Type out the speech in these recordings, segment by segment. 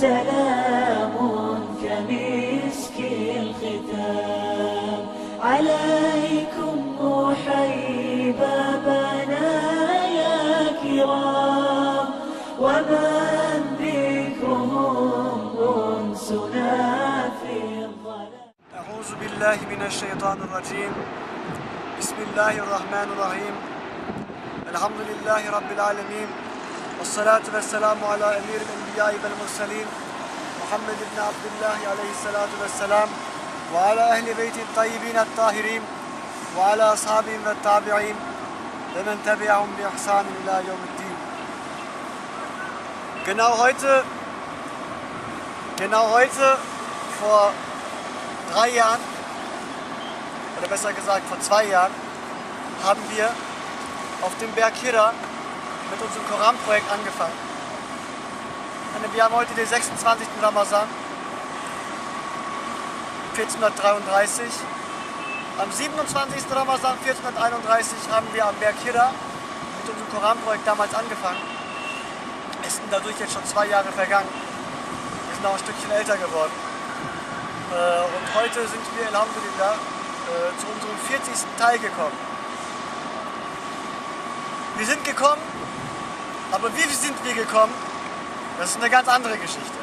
سلام كمسك الختام عليكم أحيي بابنا يا كرام ومن ذكرهم أنسنا في الظلام. أعوذ بالله من الشيطان الرجيم. بسم الله الرحمن الرحيم. الحمد لله رب العالمين. والصلاة والسلام على أمير الأنبياء والمرسلين محمد بن Abdullah عليه الصلاة والسلام وعلى أهل بيت الطيبين الطاهرين وعلى أصحابهم والتابعين ومن تبعهم بإحسان إلى يوم الدين. Genau heute vor 3 Jahren, oder besser gesagt vor 2 Jahren, haben wir auf dem Berg Herr mit unserem Koran Projekt angefangen. Wir haben heute den 26. Ramazan 1433. Am 27. Ramazan 1431 haben wir am Berg Herr mit unserem Koran Projekt damals angefangen. Es sind dadurch jetzt schon 2 Jahre vergangen. Wir sind auch ein Stückchen älter geworden. Und heute sind wir, Alhamdulillah, zu unserem 40. Teil gekommen. Wir sind gekommen, aber wie sind wir gekommen? Das ist eine ganz andere Geschichte.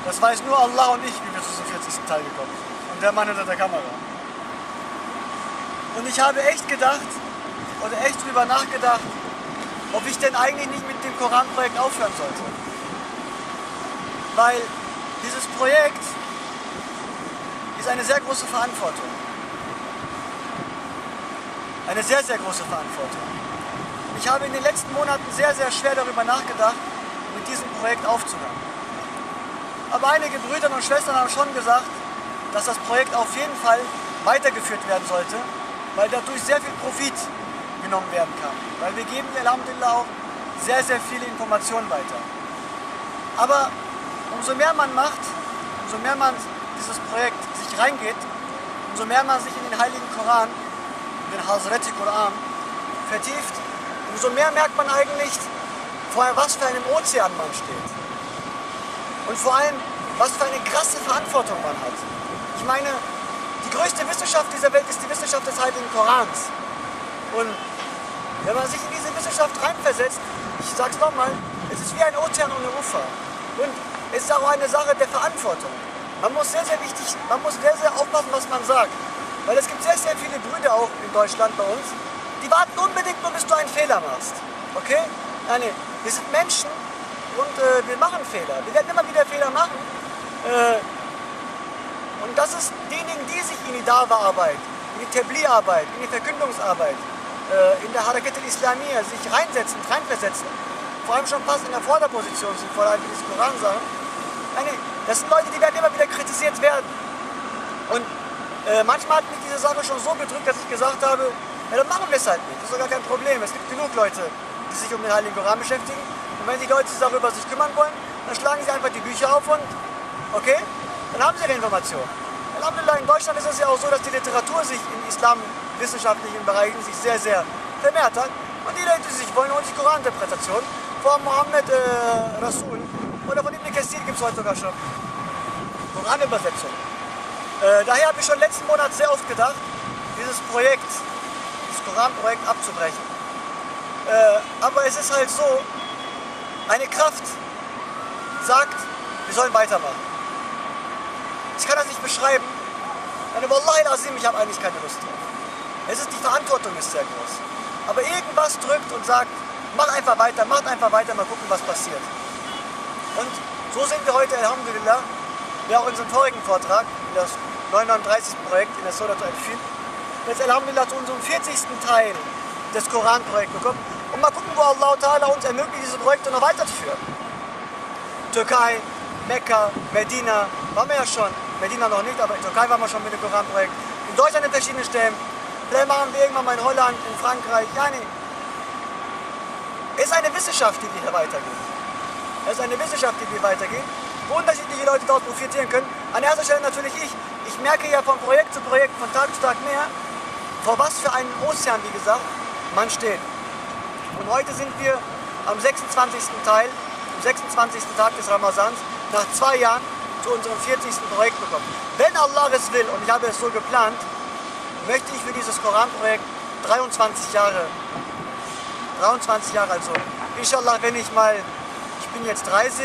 Das weiß nur Allah und ich, wie wir zu diesem 40. Teil gekommen sind. Und der Mann hinter der Kamera. Und ich habe echt gedacht, oder echt drüber nachgedacht, ob ich denn eigentlich nicht mit dem Koran-Projekt aufhören sollte. Weil dieses Projekt ist eine sehr große Verantwortung. Eine sehr, sehr große Verantwortung. Ich habe in den letzten Monaten sehr, sehr schwer darüber nachgedacht, mit diesem Projekt aufzuhören. Aber einige Brüder und Schwestern haben schon gesagt, dass das Projekt auf jeden Fall weitergeführt werden sollte, weil dadurch sehr viel Profit genommen werden kann. Weil wir geben, Alhamdulillah, auch sehr, sehr viele Informationen weiter. Aber umso mehr man macht, umso mehr man dieses Projekt sich reingeht, umso mehr man sich in den Heiligen Koran, in den Hazreti Koran, vertieft, umso mehr merkt man eigentlich, vor was für einem Ozean man steht. Und vor allem, was für eine krasse Verantwortung man hat. Ich meine, die größte Wissenschaft dieser Welt ist die Wissenschaft des Heiligen Korans. Und wenn man sich in diese Wissenschaft reinversetzt, ich sag's nochmal, es ist wie ein Ozean ohne Ufer. Und es ist auch eine Sache der Verantwortung. Man muss sehr, sehr wichtig, man muss sehr, sehr aufpassen, was man sagt. Weil es gibt sehr, sehr viele Brüder auch in Deutschland bei uns, die warten unbedingt nur, bis du einen Fehler machst. Okay? Nein, wir sind Menschen und wir machen Fehler. Wir werden immer wieder Fehler machen. Und das ist diejenigen, die sich in die Dawa-Arbeit, in die Tabligh-Arbeit, in die Verkündungsarbeit, in der Hakk Islamiyya sich reinversetzen, vor allem schon fast in der Vorderposition sind, vor allem diese Koran-Sachen. Das sind Leute, die werden immer wieder kritisiert werden. Und manchmal hat mich diese Sache schon so bedrückt, dass ich gesagt habe, ja, dann machen wir es halt nicht. Das ist doch gar kein Problem. Es gibt genug Leute, die sich um den Heiligen Koran beschäftigen. Und wenn die Leute sich darüber sich kümmern wollen, dann schlagen sie einfach die Bücher auf und, okay, dann haben sie ihre Information. Alhamdulillah, in Deutschland ist es ja auch so, dass die Literatur sich in islamwissenschaftlichen Bereichen sich sehr, sehr vermehrt hat. Und die Leute, die sich wollen, holen sich Koraninterpretation von Mohammed Rasul oder von Ibn Kathir gibt es heute sogar schon Koranübersetzung. Daher habe ich schon letzten Monat sehr oft gedacht, dieses Koran-Projekt abzubrechen. Aber es ist halt so, eine Kraft sagt, wir sollen weitermachen. Ich kann das nicht beschreiben. Wallahi al-Azim, ich habe eigentlich keine Lust drauf. Die Verantwortung ist sehr groß. Aber irgendwas drückt und sagt, mach einfach weiter, mal gucken, was passiert. Und so sind wir heute, Alhamdulillah, wie auch in unserem vorigen Vortrag, in das 39. Projekt, in der Sodat al-Fil, jetzt Alhamdulillah zu unserem 40. Teil des Koran-Projekts gekommen. Und mal gucken, wo Allah Ta'ala uns ermöglicht, diese Projekte noch weiterzuführen. Türkei, Mekka, Medina, waren wir ja schon. Medina noch nicht, aber in Türkei waren wir schon mit dem Koran-Projekt. In Deutschland in verschiedenen Stellen. Vielleicht machen wir irgendwann mal in Holland, in Frankreich. Ja, nee. Es ist eine Wissenschaft, die wir hier weitergehen. Wo unterschiedliche Leute dort profitieren können. An erster Stelle natürlich ich. Ich merke ja von Projekt zu Projekt, von Tag zu Tag mehr, vor was für einem Ozean, wie gesagt, man steht. Und heute sind wir am 26. Tag des Ramazans nach 2 Jahren zu unserem 40. Projekt bekommen. Wenn Allah es will, und ich habe es so geplant, möchte ich für dieses Koran-Projekt 23 Jahre, also inshallah, wenn ich mal, ich bin jetzt 30,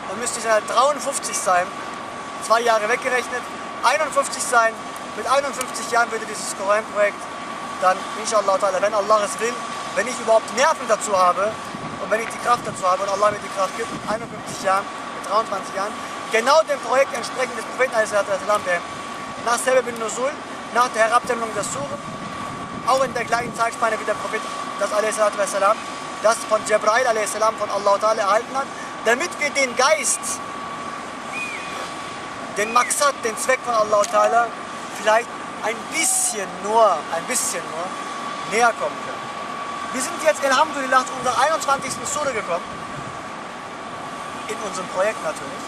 dann müsste ich dann halt 53 sein, 2 Jahre weggerechnet, 51 sein, mit 51 Jahren würde dieses Koran-Projekt dann, inshallah, wenn Allah es will, wenn ich überhaupt Nerven dazu habe und wenn ich die Kraft dazu habe und Allah mir die Kraft gibt, mit 51 Jahren, mit 23 Jahren, genau dem Projekt entsprechend des Propheten beenden. Nach Sebeb bin Nusul, nach der Herabsendung der Sure, auch in der gleichen Zeitspanne wie der Prophet das von Jibril von Allah Ta'ala erhalten hat, damit wir den Geist, den Maqsad, den Zweck von Allah Ta'ala vielleicht ein bisschen nur näher kommen können. Wir sind jetzt Alhamdulillah zu unserer 21. Sure gekommen, in unserem Projekt natürlich.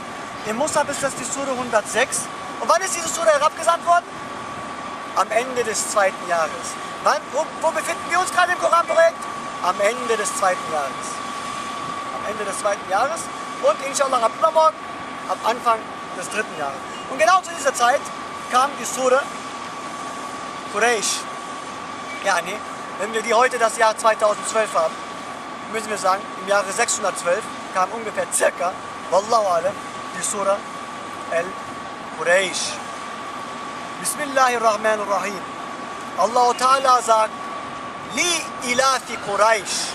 Im Musab ist das die Sure 106. Und wann ist diese Sure herabgesandt worden? Am Ende des 2. Jahres. Wo befinden wir uns gerade im Koran-Projekt? Am Ende des 2. Jahres. Am Ende des 2. Jahres und inshallah ab übermorgen, ab Anfang des 3. Jahres. Und genau zu dieser Zeit kam die Sure Kuraysch. Yani, wenn wir die heute das Jahr 2012 haben, müssen wir sagen, im Jahre 612 kam ungefähr circa, Wallahu alam, die Sure Kuraysch. Bismillahirrahmanirrahim. Allah Ta'ala sagt, Li ilafi Kuraysch.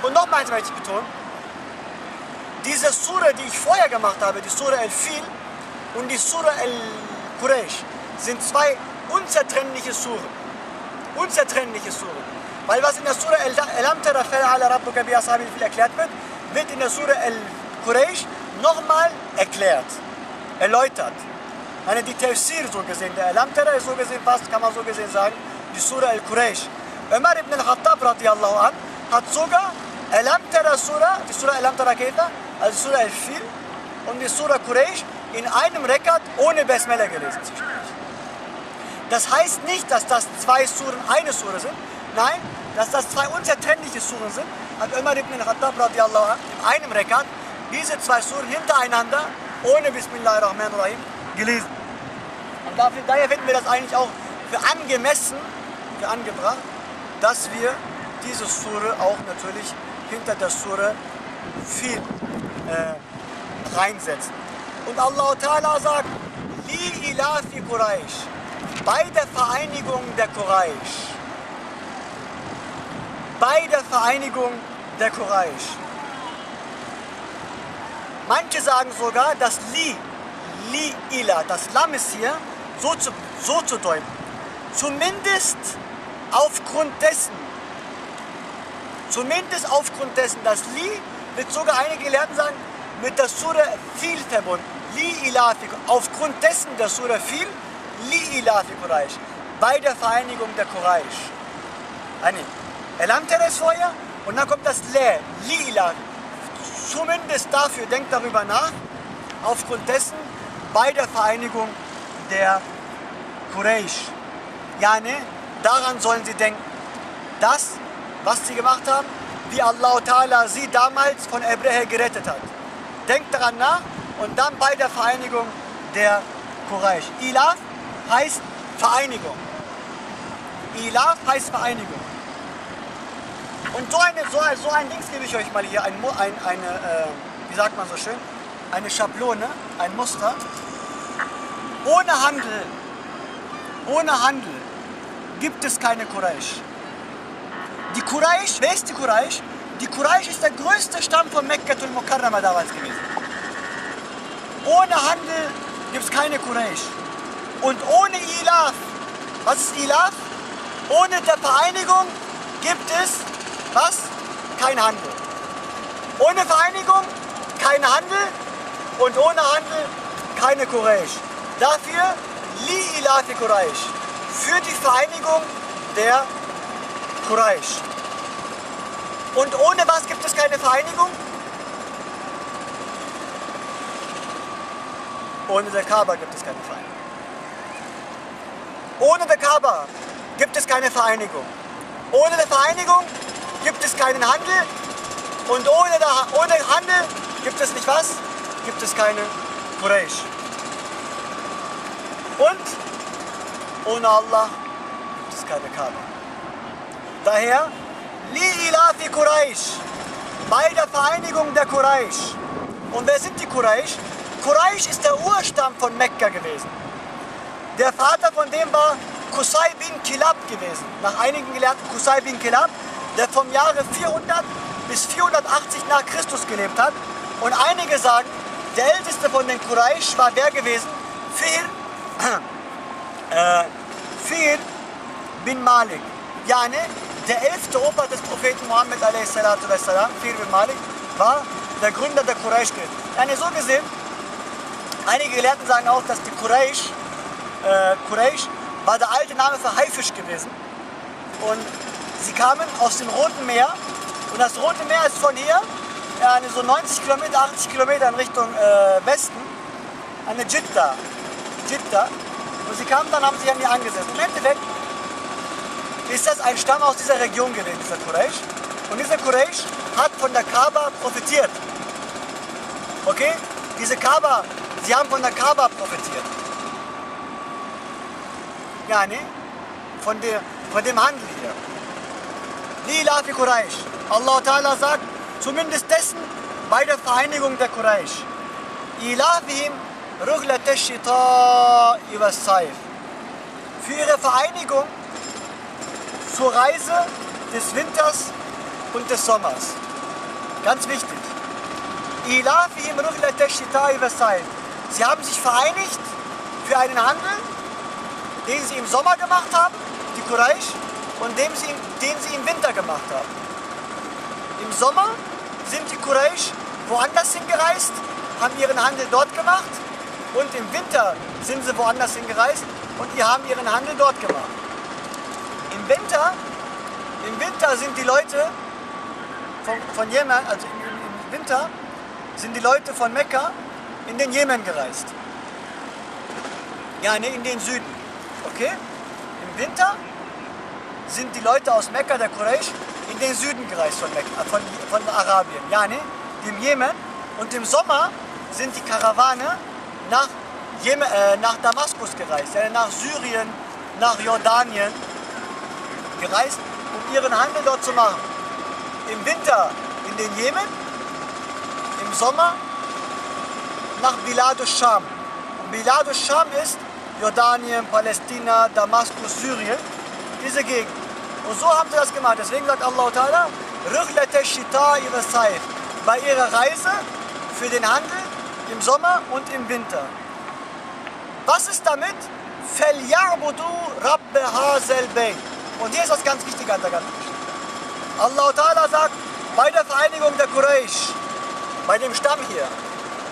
Und nochmals möchte ich betonen, diese Sure, die ich vorher gemacht habe, die Sure Al-Fil und die Sure Al-Kuraysch, sind 2 unzertrennliche Suren. Unzertrennliche Suren. Weil was in der Sure Alam tara fa'ala rabbuka bi ashabil fil erklärt wird in der Sure Al-Kuraysch nochmal erklärt, erläutert. Die Tafsir so gesehen, der Alam tara ist so gesehen fast, kann man so gesehen sagen, die Sure Al-Kuraysch. Umar ibn al-Khattab radiyallahu an hat sogar Alam tara Sura, die Sure Alam tara Kefa, also die Sure Al-Fil und die Sure Kuraysch in einem Rekat ohne Besmele gelesen. Das heißt nicht, dass das 2 Suren eine Sure sind. Nein, dass das 2 unzertrennliche Suren sind. Hat Umar ibn al-Khattab radiyallahu anh in einem Rekat diese 2 Suren hintereinander ohne Bismillahirrahmanirrahim gelesen. Und daher finden wir das eigentlich auch für angemessen, für angebracht, dass wir diese Sure auch natürlich hinter der Sure viel reinsetzen. Und Allah Ta'ala sagt, Li ilafi Kuraysch. Bei der Vereinigung der Kuraysch. Bei der Vereinigung der Kuraysch. Manche sagen sogar, dass Li ila, das Lam ist hier, so zu deuten. Zumindest aufgrund dessen, dass Li, wird sogar einige Gelehrten sagen, mit der Sure Fil verbunden. Li ilafi, aufgrund dessen der Sure Fil, Li ilafi Kuraysch, bei der Vereinigung der Kuraysch. Alam tara ist vorher und dann kommt das Le, Li ilafi. Zumindest dafür, denkt darüber nach, aufgrund dessen, bei der Vereinigung der Kuraysch. Daran sollen sie denken. Das, was sie gemacht haben, wie Allah Ta'ala sie damals von Ebrehe gerettet hat. Denkt daran nach und dann bei der Vereinigung der Kuraysch. Ilaf heißt Vereinigung. Ilaf heißt Vereinigung. Und so ein Dings gebe ich euch mal hier, wie sagt man so schön, eine Schablone, ein Muster. Ohne Handel gibt es keine Kuraysch. Die Kuraysch, wer ist die Kuraysch? Die Kuraysch ist der größte Stamm von Mekkatul Mukarrama damals gewesen. Ohne Handel gibt es keine Kuraysch. Und ohne Ilaf, was ist Ilaf? Ohne der Vereinigung gibt es, was? Kein Handel. Ohne Vereinigung kein Handel und ohne Handel keine Kuraysch. Dafür Li ilafi Kuraysch, für die Vereinigung der Kuraysch. Und ohne was gibt es keine Vereinigung? Ohne der Kaba gibt es keine Vereinigung. Ohne der Kaba gibt es keine Vereinigung. Ohne der Vereinigung gibt es keinen Handel. Und ohne Handel gibt es nicht was? gibt es keine Kuraysch. Und ohne Allah gibt es keine Kaba. Daher, li ilafi Kuraysch, bei der Vereinigung der Kuraysch. Und wer sind die Kuraysch? Kuraysch ist der Urstamm von Mekka gewesen. Der Vater von dem war Qusay bin Kilab gewesen. Nach einigen Gelehrten Qusay bin Kilab, der vom Jahre 400 bis 480 nach Christus gelebt hat. Und einige sagen, der älteste von den Kuraysch war der gewesen, Fir bin Malik. Yani, der 11. Opa des Propheten Muhammad a.s. Fir bin Malik, war der Gründer der Kuraysch gewesen. Yani, so gesehen, einige Gelehrten sagen auch, dass die Kuraysch war der alte Name für Haifisch gewesen. Und sie kamen aus dem Roten Meer. Und das Rote Meer ist von hier so 90 Kilometer, 80 Kilometer in Richtung Westen, eine Jeddah. Und sie kamen dann, haben sich an die angesetzt. Im Endeffekt ist das ein Stamm aus dieser Region gewesen, dieser Kuraysch. Und dieser Kuraysch hat von der Kaba profitiert. Okay? Sie haben von der Kaba profitiert. Ja, ne? Von dem Handel hier. Li ilafi Kuraysch. Allah Ta'ala sagt, zumindest dessen bei der Vereinigung der Kuraysch. Ilafihim rughlat ash-shita'i was-sayf. Für ihre Vereinigung zur Reise des Winters und des Sommers. Ganz wichtig. Ilafihim rughlat ash-shita'i was-sayf. Sie haben sich vereinigt für einen Handel, den sie im Sommer gemacht haben, die Kuraysch, und den sie im Winter gemacht haben. Im Sommer sind die Kuraysch woanders hingereist, haben ihren Handel dort gemacht, und im Winter sind sie woanders hingereist und die haben ihren Handel dort gemacht. Im Winter sind die Leute von Jemen, also im Winter sind die Leute von Mekka in den Jemen gereist. Ja, ne, in den Süden. Okay? Im Winter sind die Leute aus Mekka, der Kuraysch, in den Süden gereist von Arabien, ja, ne, dem Jemen. Und im Sommer sind die Karawane nach Damaskus gereist, ja, nach Syrien, nach Jordanien gereist, um ihren Handel dort zu machen. Im Winter in den Jemen, im Sommer nach Bilad al-Sham. Und Bilad al-Sham ist Jordanien, Palästina, Damaskus, Syrien, diese Gegend. Und so haben sie das gemacht. Deswegen sagt Allah Ta'ala, rughlat ash-shita'i was-sayf, bei ihrer Reise für den Handel im Sommer und im Winter. Was ist damit? فَلْيَعْبُدُوا رَبَّ هَذَا الْبَيْتِ. Und hier ist das ganz Wichtige an der ganzen Geschichte. Allah Ta'ala sagt, bei der Vereinigung der Kuraysch, bei dem Stamm hier,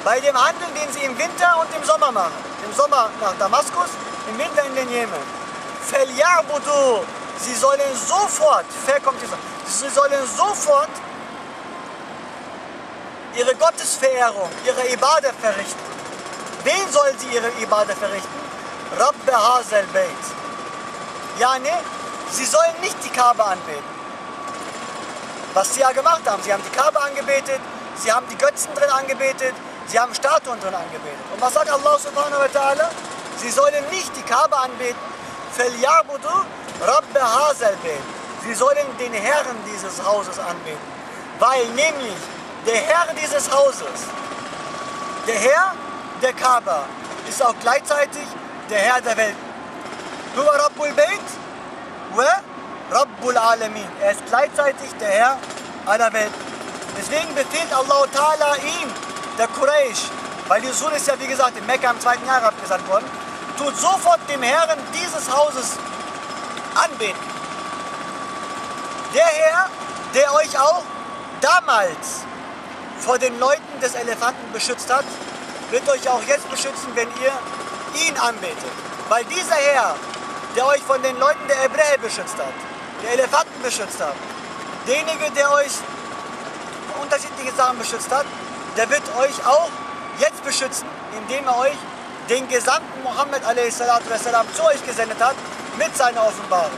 bei dem Handel, den sie im Winter und im Sommer machen, im Sommer nach Damaskus, im Winter in den Jemen, فَلْيَعْبُدُوا, sie sollen sofort ihre Gottesverehrung, ihre Ibadah verrichten. Wen sollen sie ihre Ibadah verrichten? Rabb hazal Beit. Ja, ne? Sie sollen nicht die Kaba anbeten. Was sie ja gemacht haben, sie haben die Kaba angebetet, sie haben die Götzen drin angebetet, sie haben Statuen drin angebetet. Und was sagt Allah subhanahu wa ta'ala? Sie sollen nicht die Kaba anbeten, فَلْيَعْبُدُ رَبَّ هَذَا الْبَيْتِ. Sie sollen den Herrn dieses Hauses anbeten. Weil nämlich der Herr dieses Hauses, der Herr der Kaba, ist auch gleichzeitig der Herr der Welt. Huwa Rabbul Bayt wa Rabbul Alamin. Er ist gleichzeitig der Herr aller Welt. Deswegen befiehlt Allah Ta'ala ihm, der Kuraysch, weil die Rasul ist ja wie gesagt in Mekka im 2. Jahr abgesandt worden, tut sofort dem Herrn dieses Hauses anbeten. Der Herr, der euch auch damals vor den Leuten des Elefanten beschützt hat, wird euch auch jetzt beschützen, wenn ihr ihn anbetet. Weil dieser Herr, der euch von den Leuten der Hebräer beschützt hat, der Elefanten beschützt hat, derjenige, der euch vor unterschiedliche Sachen beschützt hat, der wird euch auch jetzt beschützen, indem er euch den Gesandten Muhammad a.s. zu euch gesendet hat, mit seiner Offenbarung.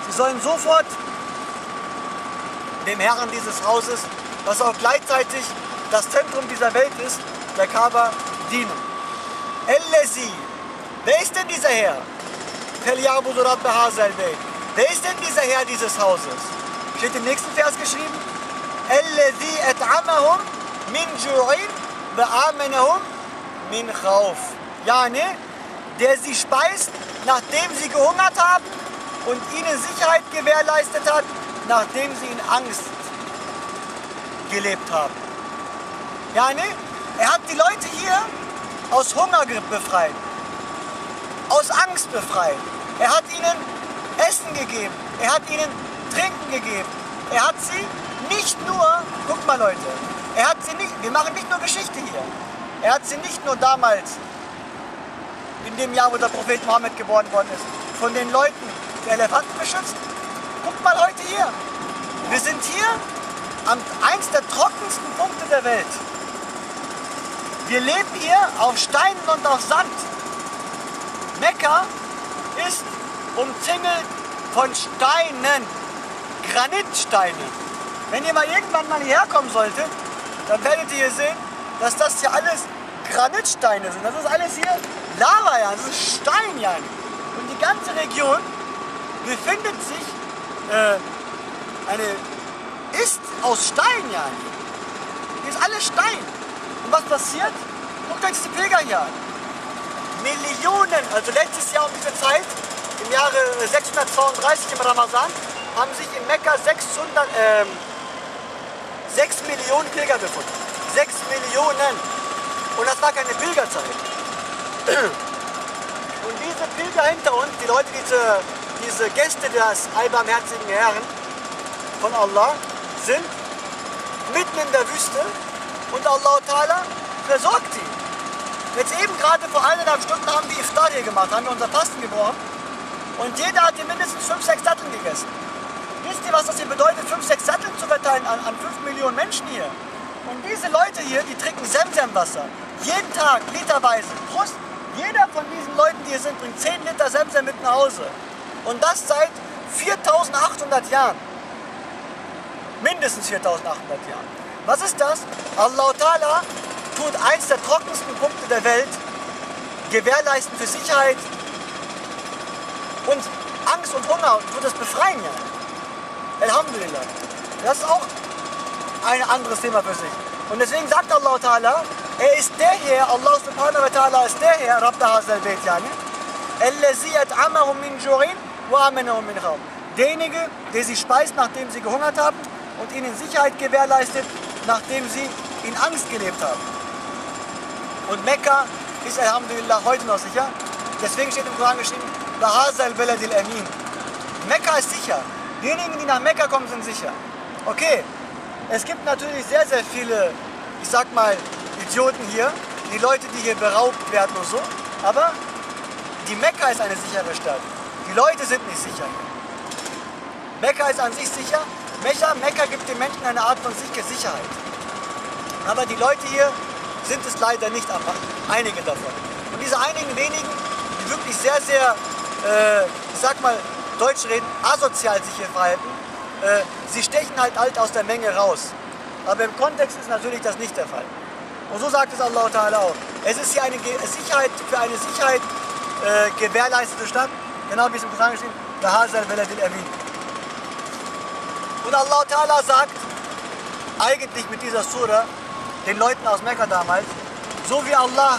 Sie sollen sofort dem Herrn dieses Hauses was auch gleichzeitig das Zentrum dieser Welt ist, der Kaba, dienen. Ellezi, wer ist denn dieser Herr? Wer ist denn dieser Herr dieses Hauses? Steht im nächsten Vers geschrieben. Ellezi et'amahum min ju'in wa amanahum min khawf. Yani, der sie speist, nachdem sie gehungert haben und ihnen Sicherheit gewährleistet hat, nachdem sie in Angst gelebt haben. Yani, er hat die Leute hier aus Hunger befreit, aus Angst befreit. Er hat ihnen Essen gegeben, er hat ihnen Trinken gegeben. Er hat sie nicht nur, guckt mal Leute, er hat sie nicht, wir machen nicht nur Geschichte hier. Er hat sie nicht nur damals, in dem Jahr, wo der Prophet Mohammed geboren worden ist, von den Leuten der Elefanten beschützt. Guckt mal heute hier. Wir sind hier an eins der trockensten Punkte der Welt. Wir leben hier auf Steinen und auf Sand. Mekka ist umzingelt von Steinen, Granitsteinen. Wenn ihr mal irgendwann mal hierher kommen solltet, dann werdet ihr hier sehen, dass das hier alles Granitsteine sind. Das ist alles hier Lava, ja, das ist Stein, ja. Und die ganze Region befindet sich, ist aus Stein, ja. Hier ist alles Stein. Und was passiert? Guckt euch die Pilger hier an. Millionen, also letztes Jahr um diese Zeit, im Jahre 632 im Ramazan, haben sich in Mekka 6 Millionen Pilger befunden. 6 Millionen. Und das war keine Pilgerzeit. Und diese Pilger hinter uns, die Leute, diese Gäste des allbarmherzigen Herrn von Allah, sind mitten in der Wüste und Allah Ta'ala versorgt sie. Jetzt eben gerade vor 1,5 Stunden haben wir Iftar hier gemacht, haben wir unser Fasten gebrochen und jeder hat hier mindestens 5, 6 Datteln gegessen. Wisst ihr, was das hier bedeutet, 5, 6 Datteln zu verteilen an 5 Millionen Menschen hier? Und diese Leute hier, die trinken Semsem-Wasser. Jeden Tag, literweise. Jeder von diesen Leuten, die hier sind, bringt 10 Liter Semsem mit nach Hause. Und das seit 4.800 Jahren. Mindestens 4.800 Jahren. Was ist das? Allah Ta'ala tut eins der trockensten Punkte der Welt gewährleisten für Sicherheit und Angst und Hunger tut das befreien. Ja. Alhamdulillah. Das ist auch ein anderes Thema für sich. Und deswegen sagt Allah Ta'ala, er ist der Herr, Allah subhanahu wa ta'ala ist der Herr, Rabb hazal Beit, yani, Allazi at'amahum min ju'in wa amanahum min khawf. Derjenige, der sie speist, nachdem sie gehungert haben und ihnen Sicherheit gewährleistet, nachdem sie in Angst gelebt haben. Und Mekka ist Alhamdulillah heute noch sicher. Deswegen steht im Koran geschrieben, Bahazal Beladil Amin. Mekka ist sicher. Diejenigen, die nach Mekka kommen, sind sicher. Okay, es gibt natürlich sehr, sehr viele, ich sag mal, Idioten hier, die Leute, die hier beraubt werden und so. Aber die Mekka ist eine sichere Stadt. Die Leute sind nicht sicher hier. Mekka ist an sich sicher. Mekka gibt den Menschen eine Art von Sicherheit. Aber die Leute hier sind es leider nicht, aber einige davon. Und diese einigen wenigen, die wirklich sehr, sehr, ich sag mal, Deutsch reden, asozial sich hier verhalten, sie stechen halt aus der Menge raus. Aber im Kontext ist natürlich das nicht der Fall. Und so sagt es Allah Ta'ala auch. Es ist hier eine Sicherheit, für eine Sicherheit gewährleistete Stadt, genau wie es im Koran steht, Bahazal Beladil Amin. Und Allah Ta'ala sagt, eigentlich mit dieser Surah, den Leuten aus Mekka damals, so wie Allah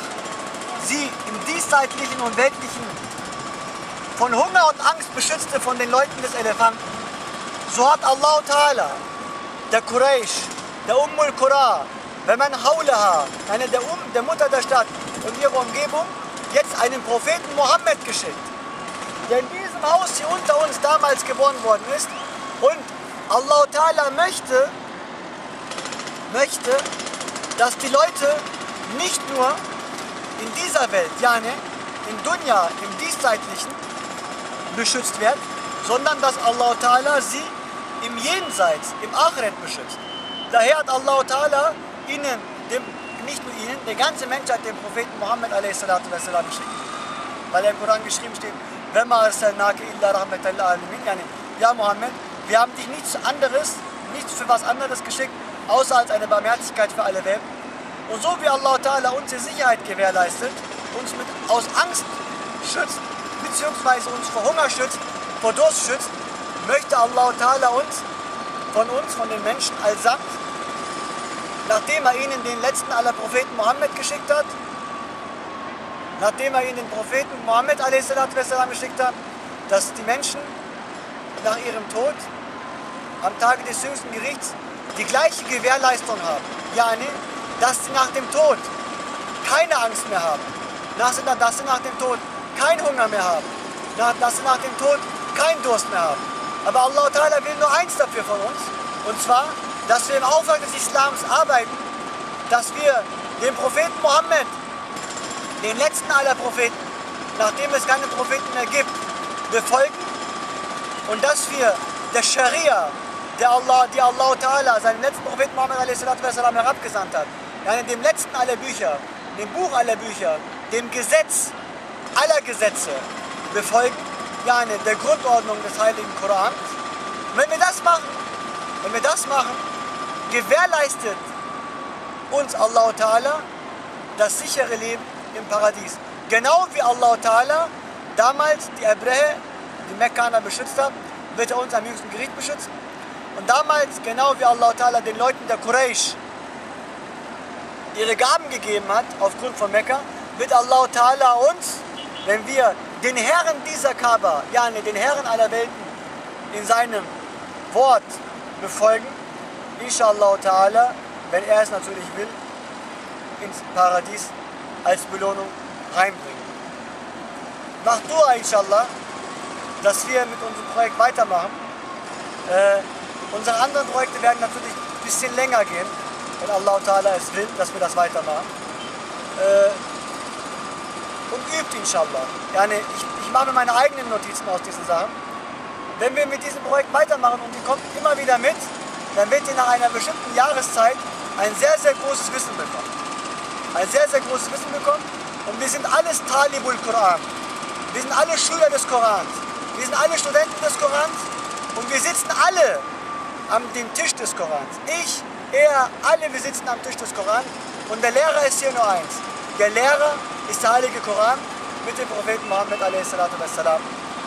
sie im diesseitigen und weltlichen von Hunger und Angst beschützte von den Leuten des Elefanten, so hat Allah Ta'ala der Kuraysch, der Qura, wenn man Haulaha, der Mutter der Stadt und ihre Umgebung, jetzt einen Propheten Mohammed geschickt, der in diesem Haus hier unter uns damals geboren worden ist. Und Allah Ta'ala möchte, dass die Leute nicht nur in dieser Welt, yani im Dunya, im Diesseitlichen, beschützt werden, sondern dass Allah Ta'ala sie im Jenseits, im Achiret beschützt. Daher hat Allah Ta'ala ihnen, nicht nur ihnen, der ganze Menschheit den Propheten Mohammed a.s. geschickt. Weil im Koran geschrieben steht, ja Mohammed, wir haben dich nichts für was anderes geschickt, außer als eine Barmherzigkeit für alle Welt. Und so wie Allah Ta'ala uns die Sicherheit gewährleistet, uns aus Angst schützt, beziehungsweise uns vor Hunger schützt, vor Durst schützt, möchte Allah Ta'ala von den Menschen allsamt, nachdem er ihnen den letzten aller Propheten Mohammed geschickt hat, nachdem er ihnen den Propheten Mohammed a.s. geschickt hat, dass die Menschen nach ihrem Tod am Tage des jüngsten Gerichts die gleiche Gewährleistung haben. Yani, dass sie nach dem Tod keine Angst mehr haben, dass sie nach dem Tod keinen Hunger mehr haben, dass sie nach dem Tod keinen Durst mehr haben. Aber Allah Ta'ala will nur eins dafür von uns, und zwar, dass wir im Auftrag des Islams arbeiten, dass wir den Propheten Mohammed, den letzten aller Propheten, nachdem es keine Propheten mehr gibt, befolgen, und dass wir der Scharia, die Allah Ta'ala, seinen letzten Propheten Mohammed a.s. herabgesandt hat, ja, dem letzten aller Bücher, dem Buch aller Bücher, dem Gesetz aller Gesetze befolgen, ja, der Grundordnung des heiligen Korans. Und wenn wir das machen, gewährleistet uns Allah Ta'ala das sichere Leben im Paradies. Genau wie Allah Ta'ala damals die Hebräer, die Mekkaner beschützt hat, wird er uns am jüngsten Gericht beschützen. Und damals, genau wie Allah Ta'ala den Leuten der Kuraysch ihre Gaben gegeben hat, aufgrund von Mekka, wird Allah Ta'ala uns, wenn wir den Herrn dieser Kaba, ja, den Herrn aller Welten, in seinem Wort befolgen, inshallah Ta'ala, wenn er es natürlich will, ins Paradies als Belohnung reinbringen. Nach Dua, inshallah, dass wir mit unserem Projekt weitermachen. Unsere anderen Projekte werden natürlich ein bisschen länger gehen, wenn Allah Ta'ala es will, dass wir das weitermachen. Und übt, inshallah. Yani, ich mache mir meine eigenen Notizen aus diesen Sachen. Wenn wir mit diesem Projekt weitermachen und die kommt immer wieder mit, dann wird ihr nach einer bestimmten Jahreszeit ein sehr, sehr großes Wissen bekommen. Ein sehr, sehr großes Wissen bekommen. Und wir sind alles Talibul Koran. Wir sind alle Schüler des Korans. Wir sind alle Studenten des Korans. Und wir sitzen alle am dem Tisch des Korans. Ich, er, alle, wir sitzen am Tisch des Korans. Und der Lehrer ist hier nur eins. Der Lehrer ist der heilige Koran mit dem Propheten Mohammed a.s.,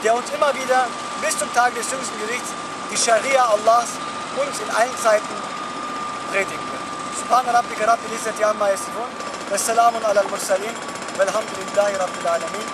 der uns immer wieder bis zum Tag des jüngsten Gerichts die Scharia Allahs uns in allen Zeiten predigen wird. Subhana rabbika rabbil izzati amma yasifun, wassalamun ala al-mursalin, walhamdulillahi rabbil alamin.